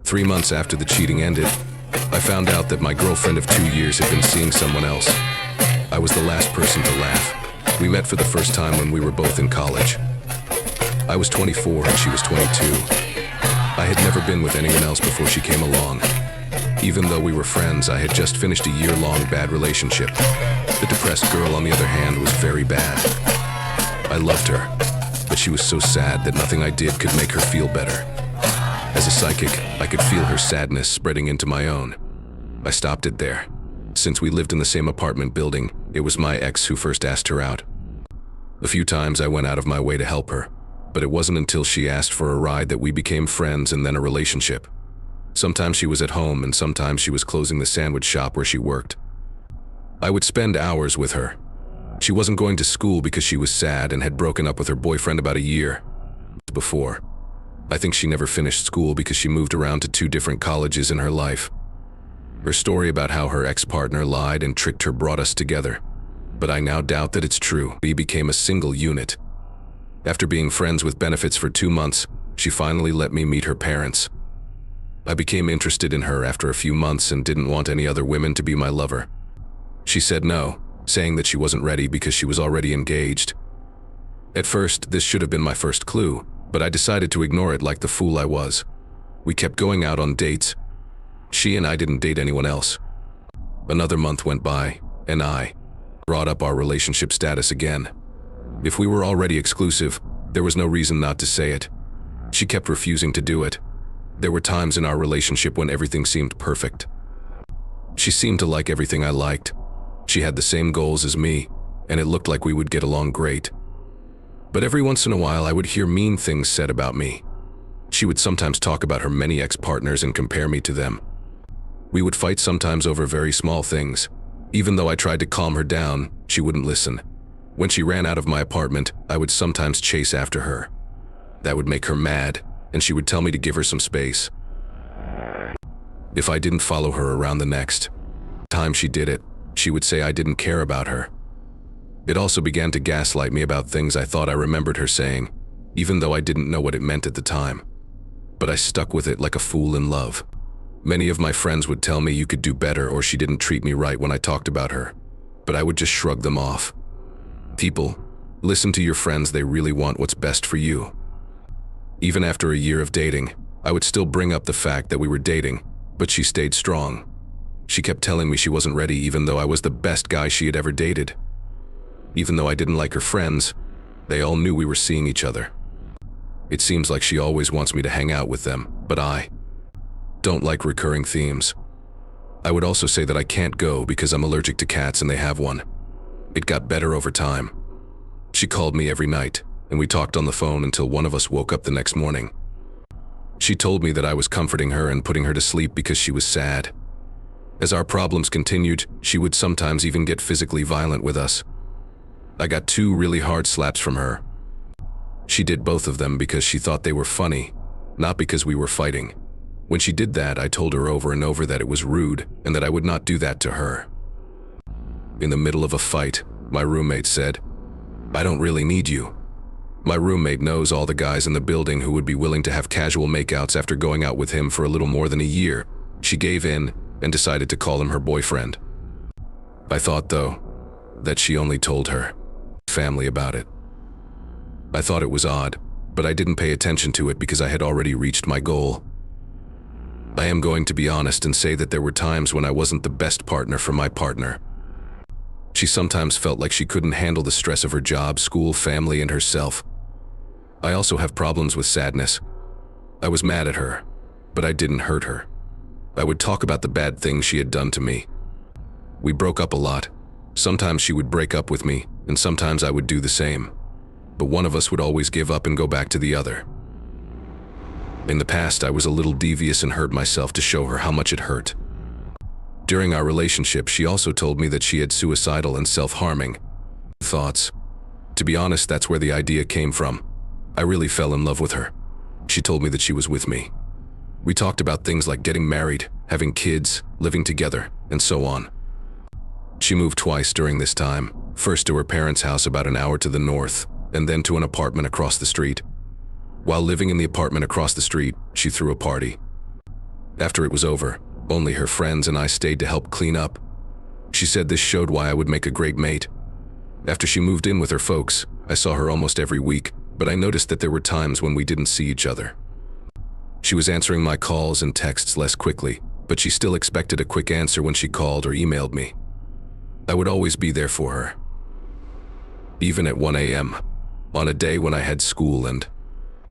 3 months after the cheating ended, I found out that my girlfriend of 2 years had been seeing someone else. I was the last person to laugh. We met for the first time when we were both in college. I was 24 and she was 22. I had never been with anyone else before she came along. Even though we were friends, I had just finished a year-long bad relationship. The depressed girl, on the other hand, was very bad. I loved her, but she was so sad that nothing I did could make her feel better. As a psychic, I could feel her sadness spreading into my own. I stopped it there. Since we lived in the same apartment building, it was my ex who first asked her out. A few times I went out of my way to help her, but it wasn't until she asked for a ride that we became friends and then a relationship. Sometimes she was at home and sometimes she was closing the sandwich shop where she worked. I would spend hours with her. She wasn't going to school because she was sad and had broken up with her boyfriend about a year before. I think she never finished school because she moved around to 2 different colleges in her life. Her story about how her ex-partner lied and tricked her brought us together, but I now doubt that it's true. We became a single unit. After being friends with benefits for 2 months, she finally let me meet her parents. I became interested in her after a few months and didn't want any other women to be my lover. She said no, saying that she wasn't ready because she was already engaged. At first, this should have been my first clue, but I decided to ignore it like the fool I was. We kept going out on dates. She and I didn't date anyone else. Another month went by, and I brought up our relationship status again. If we were already exclusive, there was no reason not to say it. She kept refusing to do it. There were times in our relationship when everything seemed perfect. She seemed to like everything I liked. She had the same goals as me, and it looked like we would get along great. But every once in a while I would hear mean things said about me. She would sometimes talk about her many ex-partners and compare me to them. We would fight sometimes over very small things. Even though I tried to calm her down, she wouldn't listen. When she ran out of my apartment, I would sometimes chase after her. That would make her mad, and she would tell me to give her some space. If I didn't follow her around the next time she did it, she would say I didn't care about her. It also began to gaslight me about things I thought I remembered her saying, even though I didn't know what it meant at the time. But I stuck with it like a fool in love. Many of my friends would tell me you could do better or she didn't treat me right when I talked about her, but I would just shrug them off. People, listen to your friends, they really want what's best for you. Even after a year of dating, I would still bring up the fact that we were dating, but she stayed strong. She kept telling me she wasn't ready even though I was the best guy she had ever dated. Even though I didn't like her friends, they all knew we were seeing each other. It seems like she always wants me to hang out with them, but I don't like recurring themes. I would also say that I can't go because I'm allergic to cats and they have one. It got better over time. She called me every night, and we talked on the phone until one of us woke up the next morning. She told me that I was comforting her and putting her to sleep because she was sad. As our problems continued, she would sometimes even get physically violent with us. I got 2 really hard slaps from her. She did both of them because she thought they were funny, not because we were fighting. When she did that, I told her over and over that it was rude and that I would not do that to her. In the middle of a fight, my roommate said, "I don't really need you." My roommate knows all the guys in the building who would be willing to have casual makeouts after going out with him for a little more than a year. She gave in and decided to call him her boyfriend. I thought, though, that she only told her family about it. I thought it was odd, but I didn't pay attention to it because I had already reached my goal. I am going to be honest and say that there were times when I wasn't the best partner for my partner. She sometimes felt like she couldn't handle the stress of her job, school, family, and herself. I also have problems with sadness. I was mad at her, but I didn't hurt her. I would talk about the bad things she had done to me. We broke up a lot. Sometimes she would break up with me, and sometimes I would do the same. But one of us would always give up and go back to the other. In the past, I was a little devious and hurt myself to show her how much it hurt. During our relationship, she also told me that she had suicidal and self-harming thoughts. To be honest, that's where the idea came from. I really fell in love with her. She told me that she was with me. We talked about things like getting married, having kids, living together, and so on. She moved twice during this time, first to her parents' house about an hour to the north, and then to an apartment across the street. While living in the apartment across the street, she threw a party. After it was over, only her friends and I stayed to help clean up. She said this showed why I would make a great mate. After she moved in with her folks, I saw her almost every week, but I noticed that there were times when we didn't see each other. She was answering my calls and texts less quickly, but she still expected a quick answer when she called or emailed me. I would always be there for her, even at 1 a.m., on a day when I had school and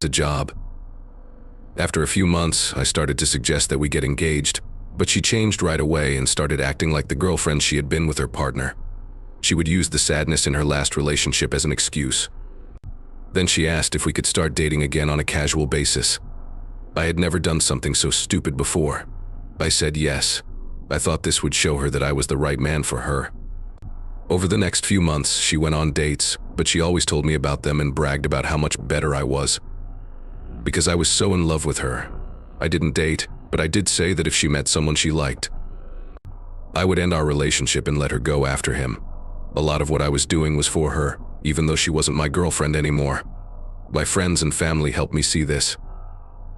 a job. After a few months, I started to suggest that we get engaged, but she changed right away and started acting like the girlfriend she had been with her partner. She would use the sadness in her last relationship as an excuse. Then she asked if we could start dating again on a casual basis. I had never done something so stupid before. I said yes. I thought this would show her that I was the right man for her. Over the next few months, she went on dates, but she always told me about them and bragged about how much better I was. Because I was so in love with her. I didn't date, but I did say that if she met someone she liked, I would end our relationship and let her go after him. A lot of what I was doing was for her, even though she wasn't my girlfriend anymore. My friends and family helped me see this.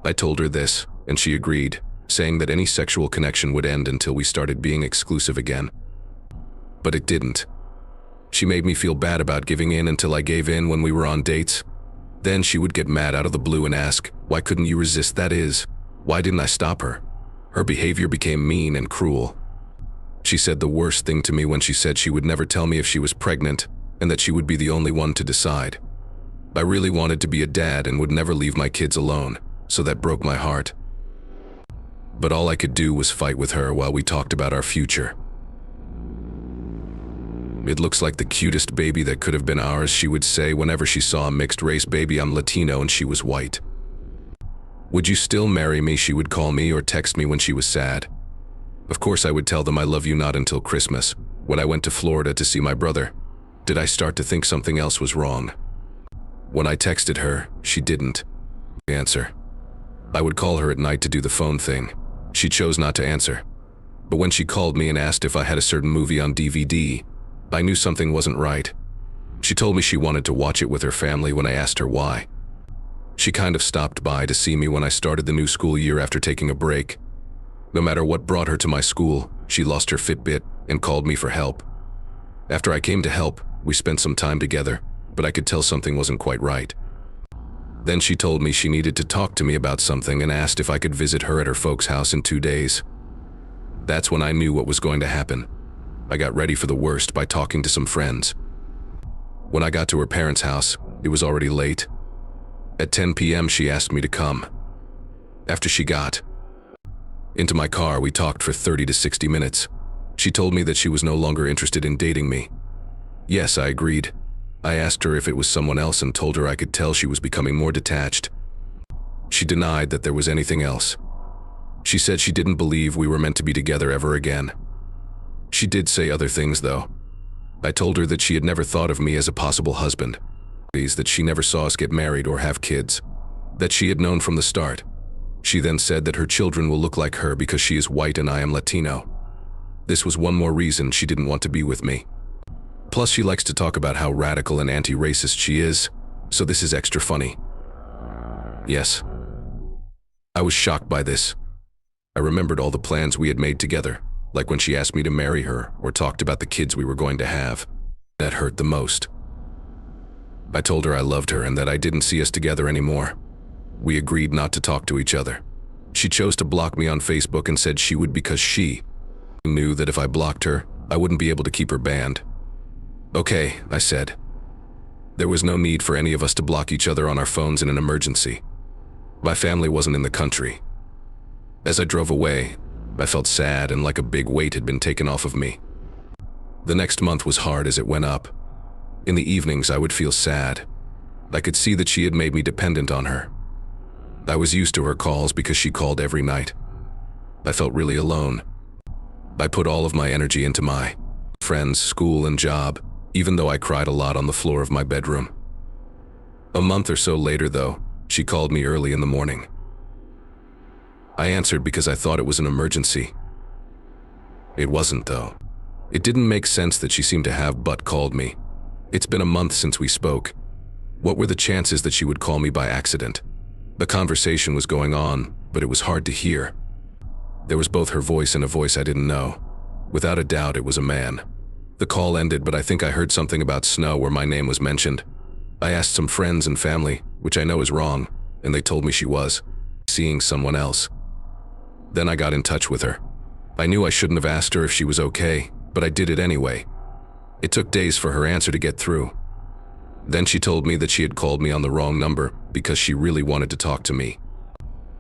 I told her this, and she agreed, saying that any sexual connection would end until we started being exclusive again. But it didn't. She made me feel bad about giving in until I gave in when we were on dates. Then she would get mad out of the blue and ask, "Why couldn't you resist? That is, why didn't I stop her?" Her behavior became mean and cruel. She said the worst thing to me when she said she would never tell me if she was pregnant and that she would be the only one to decide. I really wanted to be a dad and would never leave my kids alone, so that broke my heart. But all I could do was fight with her while we talked about our future. "It looks like the cutest baby that could have been ours," she would say whenever she saw a mixed-race baby. "I'm Latino and she was white." "Would you still marry me?" she would call me or text me when she was sad. Of course I would tell them I love you not until Christmas. When I went to Florida to see my brother, did I start to think something else was wrong? When I texted her, she didn't answer. I would call her at night to do the phone thing. She chose not to answer. But when she called me and asked if I had a certain movie on DVD, I knew something wasn't right. She told me she wanted to watch it with her family when I asked her why. She kind of stopped by to see me when I started the new school year after taking a break. No matter what brought her to my school, she lost her Fitbit and called me for help. After I came to help, we spent some time together, but I could tell something wasn't quite right. Then she told me she needed to talk to me about something and asked if I could visit her at her folks' house in 2 days. That's when I knew what was going to happen. I got ready for the worst by talking to some friends. When I got to her parents' house, it was already late. At 10 p.m. she asked me to come. After she got into my car, we talked for 30 to 60 minutes. She told me that she was no longer interested in dating me. Yes, I agreed. I asked her if it was someone else and told her I could tell she was becoming more detached. She denied that there was anything else. She said she didn't believe we were meant to be together ever again. She did say other things, though. I told her that she had never thought of me as a possible husband, that she never saw us get married or have kids, that she had known from the start. She then said that her children will look like her because she is white and I am Latino. This was one more reason she didn't want to be with me. Plus, she likes to talk about how radical and anti-racist she is, so this is extra funny. Yes. I was shocked by this. I remembered all the plans we had made together, like when she asked me to marry her or talked about the kids we were going to have. That hurt the most. I told her I loved her and that I didn't see us together anymore. We agreed not to talk to each other. She chose to block me on Facebook and said she would because she knew that if I blocked her, I wouldn't be able to keep her banned. Okay, I said. There was no need for any of us to block each other on our phones in an emergency. My family wasn't in the country. As I drove away, I felt sad and like a big weight had been taken off of me. The next month was hard as it went up. In the evenings, I would feel sad. I could see that she had made me dependent on her. I was used to her calls because she called every night. I felt really alone. I put all of my energy into my friends, school, and job, even though I cried a lot on the floor of my bedroom. A month or so later, though, she called me early in the morning. I answered because I thought it was an emergency. It wasn't, though. It didn't make sense that she seemed to have but called me. It's been a month since we spoke. What were the chances that she would call me by accident? The conversation was going on, but it was hard to hear. There was both her voice and a voice I didn't know. Without a doubt, it was a man. The call ended, but I think I heard something about snow where my name was mentioned. I asked some friends and family, which I know is wrong, and they told me she was seeing someone else. Then I got in touch with her. I knew I shouldn't have asked her if she was okay, but I did it anyway. It took days for her answer to get through. Then she told me that she had called me on the wrong number because she really wanted to talk to me.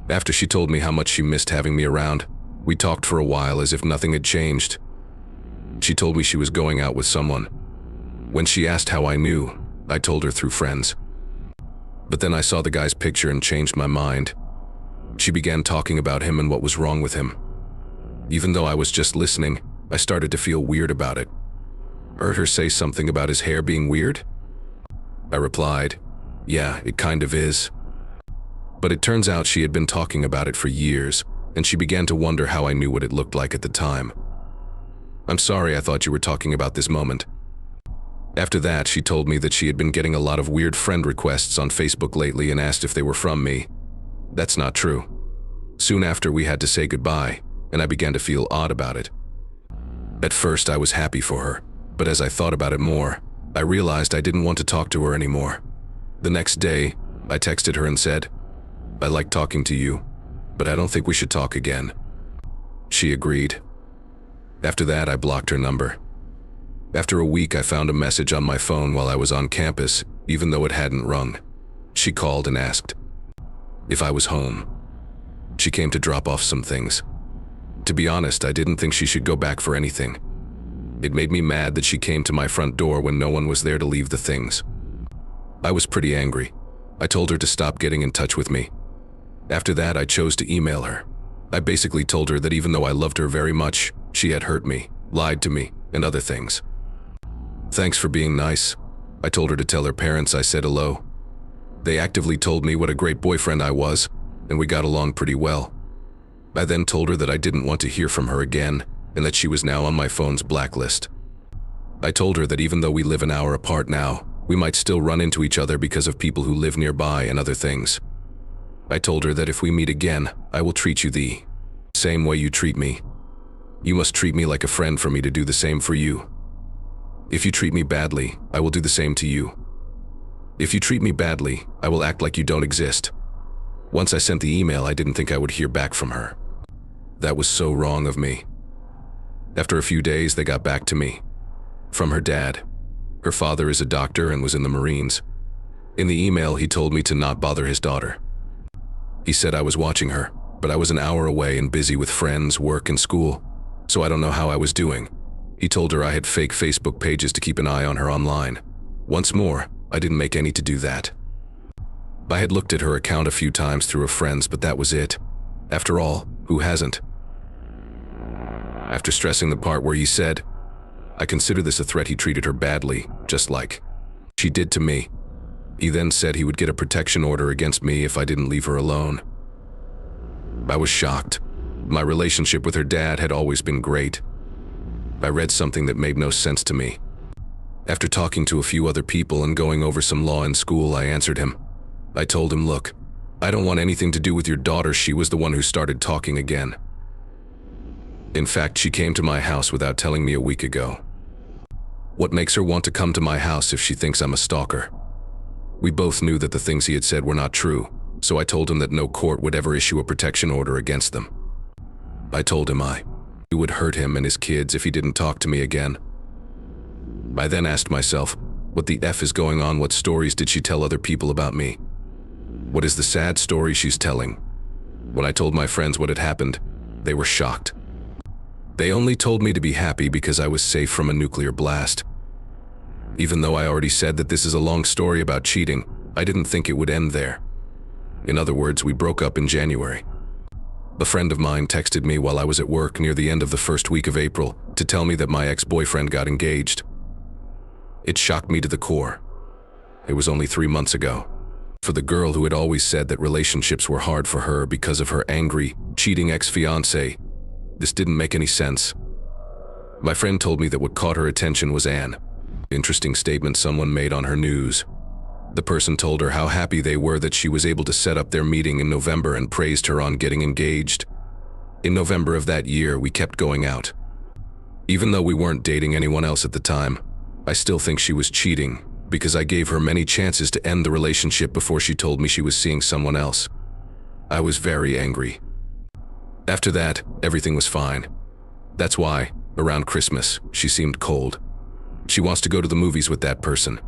After she told me how much she missed having me around, we talked for a while as if nothing had changed. She told me she was going out with someone. When she asked how I knew, I told her through friends. But then I saw the guy's picture and changed my mind. She began talking about him and what was wrong with him. Even though I was just listening, I started to feel weird about it. Heard her say something about his hair being weird? I replied, "Yeah, it kind of is." But it turns out she had been talking about it for years, and she began to wonder how I knew what it looked like at the time. "I'm sorry, I thought you were talking about this moment." After that, she told me that she had been getting a lot of weird friend requests on Facebook lately and asked if they were from me. That's not true. Soon after, we had to say goodbye, and I began to feel odd about it. At first, I was happy for her, but as I thought about it more, I realized I didn't want to talk to her anymore. The next day, I texted her and said, "I like talking to you, but I don't think we should talk again." She agreed. After that, I blocked her number. After a week, I found a message on my phone while I was on campus, even though it hadn't rung. She called and asked if I was home. She came to drop off some things. To be honest, I didn't think she should go back for anything. It made me mad that she came to my front door when no one was there to leave the things. I was pretty angry. I told her to stop getting in touch with me. After that, I chose to email her. I basically told her that even though I loved her very much, she had hurt me, lied to me, and other things. "Thanks for being nice." I told her to tell her parents I said hello. They actively told me what a great boyfriend I was, and we got along pretty well. I then told her that I didn't want to hear from her again, and that she was now on my phone's blacklist. I told her that even though we live an hour apart now, we might still run into each other because of people who live nearby and other things. I told her that if we meet again, I will treat you the same way you treat me. You must treat me like a friend for me to do the same for you. If you treat me badly, I will do the same to you. If you treat me badly, I will act like you don't exist. Once I sent the email, I didn't think I would hear back from her. That was so wrong of me. After a few days, they got back to me. From her dad. Her father is a doctor and was in the Marines. In the email, he told me to not bother his daughter. He said I was watching her, but I was an hour away and busy with friends, work, and school, so I don't know how I was doing. He told her I had fake Facebook pages to keep an eye on her online. Once more, I didn't make any to do that. I had looked at her account a few times through her friends, but that was it. After all, who hasn't? After stressing the part where he said, "I consider this a threat," he treated her badly, just like she did to me. He then said he would get a protection order against me if I didn't leave her alone. I was shocked. My relationship with her dad had always been great. I read something that made no sense to me. After talking to a few other people and going over some law in school, I answered him. I told him, "Look, I don't want anything to do with your daughter. She was the one who started talking again. In fact, she came to my house without telling me a week ago. What makes her want to come to my house if she thinks I'm a stalker?" We both knew that the things he had said were not true, so I told him that no court would ever issue a protection order against them. I told him it would hurt him and his kids if he didn't talk to me again. I then asked myself, what the F is going on? What stories did she tell other people about me? What is the sad story she's telling? When I told my friends what had happened, they were shocked. They only told me to be happy because I was safe from a nuclear blast. Even though I already said that this is a long story about cheating, I didn't think it would end there. In other words, we broke up in January. A friend of mine texted me while I was at work near the end of the first week of April to tell me that my ex-boyfriend got engaged. It shocked me to the core. It was only 3 months ago. For the girl who had always said that relationships were hard for her because of her angry, cheating ex-fiancé, this didn't make any sense. My friend told me that what caught her attention was an interesting statement someone made on her news. The person told her how happy they were that she was able to set up their meeting in November and praised her on getting engaged. In November of that year, we kept going out. Even though we weren't dating anyone else at the time, I still think she was cheating because I gave her many chances to end the relationship before she told me she was seeing someone else. I was very angry. After that, everything was fine. That's why, around Christmas, she seemed cold. She wants to go to the movies with that person.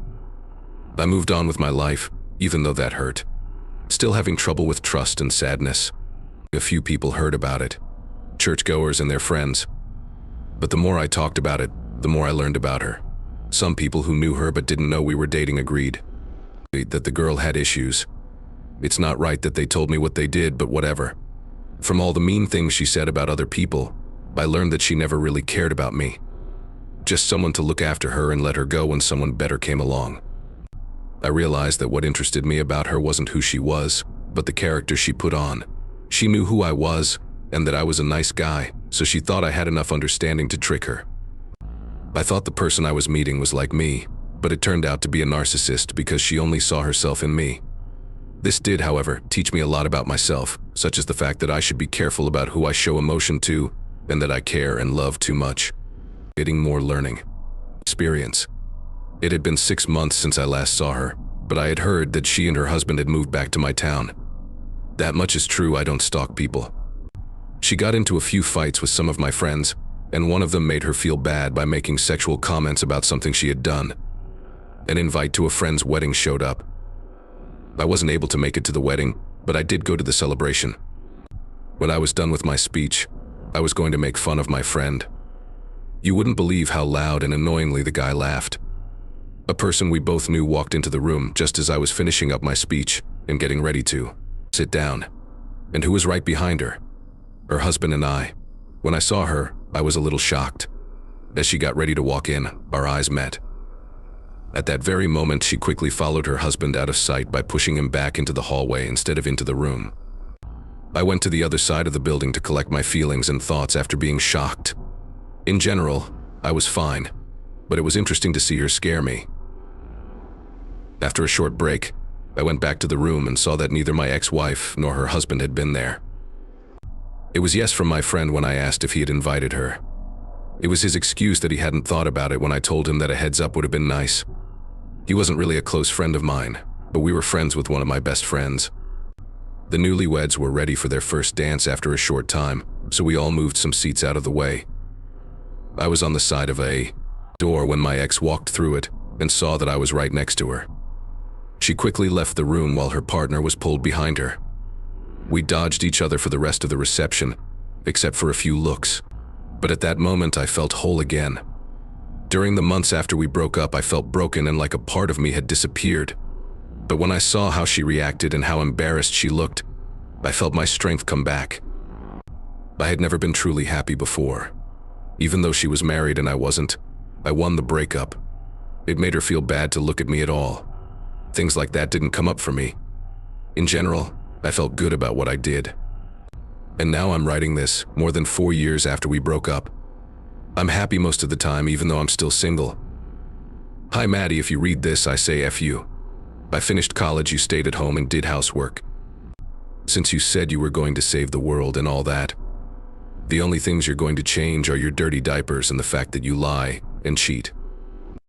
I moved on with my life, even though that hurt. Still having trouble with trust and sadness. A few people heard about it. Churchgoers and their friends. But the more I talked about it, the more I learned about her. Some people who knew her but didn't know we were dating agreed that the girl had issues. It's not right that they told me what they did, but whatever. From all the mean things she said about other people, I learned that she never really cared about me. Just someone to look after her and let her go when someone better came along. I realized that what interested me about her wasn't who she was, but the character she put on. She knew who I was, and that I was a nice guy, so she thought I had enough understanding to trick her. I thought the person I was meeting was like me, but it turned out to be a narcissist because she only saw herself in me. This did, however, teach me a lot about myself, such as the fact that I should be careful about who I show emotion to, and that I care and love too much. Getting more learning. Experience. It had been 6 months since I last saw her, but I had heard that she and her husband had moved back to my town. That much is true, I don't stalk people. She got into a few fights with some of my friends, and one of them made her feel bad by making sexual comments about something she had done. An invite to a friend's wedding showed up. I wasn't able to make it to the wedding, but I did go to the celebration. When I was done with my speech, I was going to make fun of my friend. You wouldn't believe how loud and annoyingly the guy laughed. A person we both knew walked into the room just as I was finishing up my speech and getting ready to sit down. And who was right behind her? Her husband and I. When I saw her, I was a little shocked. As she got ready to walk in, our eyes met. At that very moment, she quickly followed her husband out of sight by pushing him back into the hallway instead of into the room. I went to the other side of the building to collect my feelings and thoughts after being shocked. In general, I was fine, but it was interesting to see her scare me. After a short break, I went back to the room and saw that neither my ex-wife nor her husband had been there. It was yes from my friend when I asked if he had invited her. It was his excuse that he hadn't thought about it when I told him that a heads up would have been nice. He wasn't really a close friend of mine, but we were friends with one of my best friends. The newlyweds were ready for their first dance after a short time, so we all moved some seats out of the way. I was on the side of a door when my ex walked through it and saw that I was right next to her. She quickly left the room while her partner was pulled behind her. We dodged each other for the rest of the reception, except for a few looks. But at that moment, I felt whole again. During the months after we broke up, I felt broken and like a part of me had disappeared. But when I saw how she reacted and how embarrassed she looked, I felt my strength come back. I had never been truly happy before. Even though she was married and I wasn't, I won the breakup. It made her feel bad to look at me at all. Things like that didn't come up for me. In general, I felt good about what I did. And now I'm writing this, more than 4 years after we broke up. I'm happy most of the time, even though I'm still single. Hi Maddie, if you read this, I say F you. I finished college, you stayed at home and did housework. Since you said you were going to save the world and all that, the only things you're going to change are your dirty diapers and the fact that you lie and cheat.